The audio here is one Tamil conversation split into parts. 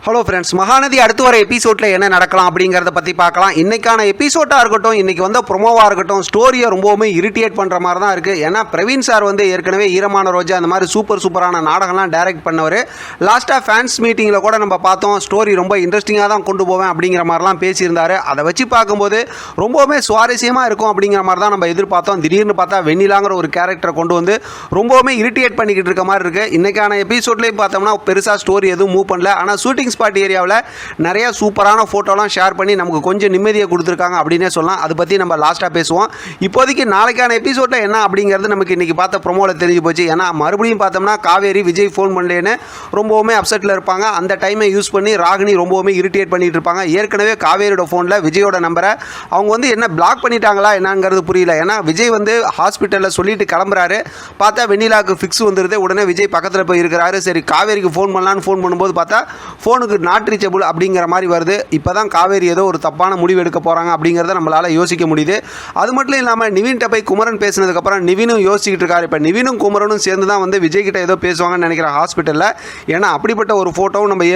ஹலோ ஃப்ரெண்ட்ஸ், மகாநதி அடுத்து வர எபிசோடில் என்ன நடக்கலாம் அப்படிங்கிறத பற்றி பார்க்கலாம். இன்றைக்கான எபிசோட்டாக இருக்கட்டும், இன்றைக்கி வந்து ப்ரொமோவாக இருக்கட்டும், ஸ்டோரியை ரொம்பவுமே இரிட்டேட் பண்ணுற மாதிரி தான் இருக்குது. ஏன்னா பிரவீன் சார் வந்து ஏற்கனவே ஈரமான ரோஜா அந்த மாதிரி சூப்பரான நாடகம்லாம் டைரக்ட் பண்ணவர். லாஸ்ட்டாக ஃபேன்ஸ் மீட்டிங்கில் கூட நம்ம பார்த்தோம், ஸ்டோரி ரொம்ப இன்ட்ரெஸ்டிங்காக தான் கொண்டு போவேன் அப்படிங்கிற மாதிரிலாம் பேசியிருந்தார். அதை வச்சு பார்க்கும்போது ரொம்பவுமே சுவாரஸ்யமாக இருக்கும் அப்படிங்கிற மாதிரி தான் நம்ம எதிர்பார்த்தோம். திடீர்னு பார்த்தா வெண்ணிலாங்கிற ஒரு கேரக்டரை கொண்டு வந்து ரொம்பவுமே இரிட்டேட் பண்ணிக்கிட்டு இருக்க மாதிரி இருக்குது. இன்றைக்கான எபிசோட்லேயும் பார்த்தோம்னா பெருசாக ஸ்டோரி எதுவும் மூவ் பண்ணல. ஆனால் ஷூட்டிங் ஸ்பாட் ஏரியாவில் நிறைய சூப்பரான ஃபோட்டோலாம் ஷேர் பண்ணி நமக்கு கொஞ்சம் நிம்மதியை கொடுத்துருக்காங்க அப்படின்னே சொல்லலாம். அதை பற்றி நம்ம லாஸ்ட்டாக பேசுவோம். இப்போதைக்கு நாளைக்கான எபிசோடில் என்ன அப்படிங்கிறது நமக்கு இன்றைக்கி பார்த்த ப்ரொமோவில் தெரிஞ்சு போச்சு. ஏன்னா மறுபடியும் பார்த்தோம்னா காவேரி விஜய் ஃபோன் பண்ணலேன்னு ரொம்பவுமே அப்செட்டில் இருப்பாங்க. அந்த டைமை யூஸ் பண்ணி ராகினி ரொம்பவுமே இரிட்டேட் பண்ணிட்டு இருப்பாங்க. ஏற்கனவே காவேரியோட ஃபோனில் விஜயோட நம்பரை அவங்க வந்து என்ன பிளாக் பண்ணிட்டாங்களா என்னங்கிறது புரியல. ஏன்னா விஜய் வந்து ஹாஸ்பிட்டலில் சொல்லிட்டு கிளம்புறாரு. பார்த்தா வெண்ணிலாவுக்கு ஃபிக்ஸ் வந்துடுது. உடனே விஜய் பக்கத்தில் போய் இருக்கிறாரு. சரி காவேரிக்கு ஃபோன் பண்ணலான்னு ஃபோன் பண்ணும்போது பார்த்தா ஃபோனுக்கு நாட் ரீச்சபிள் அப்படிங்கிற மாதிரி வருது. இப்போ தான் காவேரி ஏதோ ஒரு தப்பான முடிவு எடுக்க போகிறாங்க அப்படிங்கிறத நம்மளால் யோசிக்க முடியுது. அது மட்டும் இல்லாமல் நிவின்கிட்ட போய் குமரன் பேசினதுக்கப்புறம் நிவினும் யோசிச்சுட்டு இருக்காரு. இப்போ நிவினும் குமரனும் சேர்ந்து தான் வந்து விஜய்கிட்ட ஏதோ பேசுவாங்கன்னு நினைக்கிறேன் ஹாஸ்பிட்டலில். ஏன்னா அப்படிப்பட்ட ஒரு ஃபோட்டோவும் நம்ம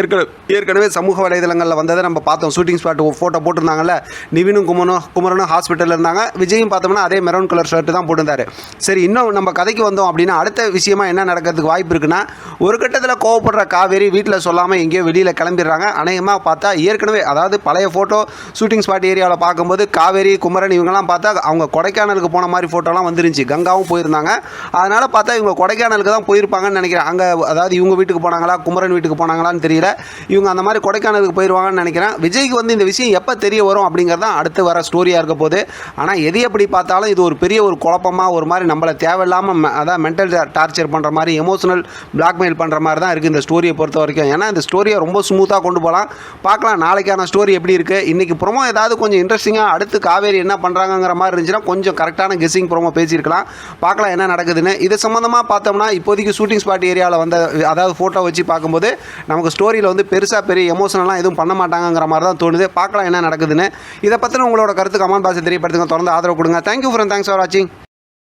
ஏற்கனவே சமூக வலைதளங்களில் வந்ததை நம்ம பார்த்தோம். ஷூட்டிங் ஸ்பாட் ஃபோட்டோ போட்டிருந்தாங்கல்ல, நிவினும் குமரனும் ஹாஸ்பிட்டலில் இருந்தாங்க. விஜயும் பார்த்தோம்னா அதே மெரூன் கலர் ஷர்ட்டு தான் போட்டிருந்தாரு. சரி, இன்னும் நம்ம கதைக்கு வந்தோம் அப்படின்னா அடுத்த விஷயமா என்ன நடக்கிறதுக்கு வாய்ப்பு இருக்குன்னா, ஒரு கட்டத்தில் கோவப்படுற காவேரி வீட்டில் சொல்லாமல் எங்கேயோ வெளியில் கிளம்பிடுறாங்க. அநேகமாக பார்த்தா ஏற்கனவே அதாவது பழைய ஃபோட்டோ ஷூட்டிங் ஸ்பாட் ஏரியாவில் பார்க்கும்போது காவேரி குமரன் இவங்கெல்லாம் பார்த்தா அவங்க கொடைக்கானலுக்கு போன மாதிரி ஃபோட்டோலாம் வந்துருந்துச்சு. கங்காவும் போயிருந்தாங்க. அதனால் பார்த்தா இவங்க கொடைக்கானலுக்கு தான் போயிருப்பாங்கன்னு நினைக்கிறேன். அங்கே அதாவது இவங்க வீட்டுக்கு போனாங்களா குமரன் வீட்டுக்கு போனாங்களான்னு தெரியல. இவங்க அந்த மாதிரி கொடைக்கானலுக்கு போயிடுவாங்கன்னு நினைக்கிறேன். விஜய்க்கு வந்து இந்த விஷயம் எப்போ தெரிய வரும் அப்படிங்கிறது தான் அடுத்து வர ஸ்டோரியாக இருக்க போது. ஆனால் எது எப்படி பார்த்தாலும் இது ஒரு பெரிய ஒரு குழப்பமாக ஒரு மாதிரி நம்மளை தேவையில்லாமல் அதாவது மென்டல் டார்ச்சர் பண்ணுற மாதிரி எமோஷனல் பிளாக்மெயில் பண்ணுற மாதிரி தான் இருக்குது இந்த ஸ்டோரியை பொறுத்த வரைக்கும். ஏன்னா இந்த ஸ்டோரியை ரொம்ப ஸ்மூத்தாக கொண்டு போகலாம். பார்க்கலாம் நாளைக்கான ஸ்டோரி எப்படி இருக்குது. இன்றைக்கி ப்ரோமோ ஏதாவது கொஞ்சம் இன்ட்ரெஸ்டிங்காக அடுத்து காவேரி என்ன பண்ணுறாங்கிற மாதிரி இருந்துச்சுன்னா கொஞ்சம் கரெக்டான கெஸ்ஸிங் ப்ரோமோ பேசியிருக்கலாம். பார்க்கலாம் என்ன நடக்குதுன்னு. இது சம்மந்தமாக பார்த்தோம்னா இப்போதைக்கு ஷூட்டிங் ஸ்பாட் ஏரியாவில் வந்த அதாவது ஃபோட்டோ வச்சு பார்க்கும்போது நமக்கு ஸ்டோரியில் வந்து பெரிய எமோஷனலாம் எதுவும் பண்ண மாட்டாங்கிற மாதிரி தான் தோணுது. பார்க்கலாம் என்ன நடக்குதுன்னு. இதை பற்றின உங்களோட கருத்து கமெண்ட் பாக்ஸில் தெரியப்படுத்துங்க. தொடர்ந்து ஆதரவு கொடுங்க. தேங்க்யூ ஃபார் வாட்சிங்.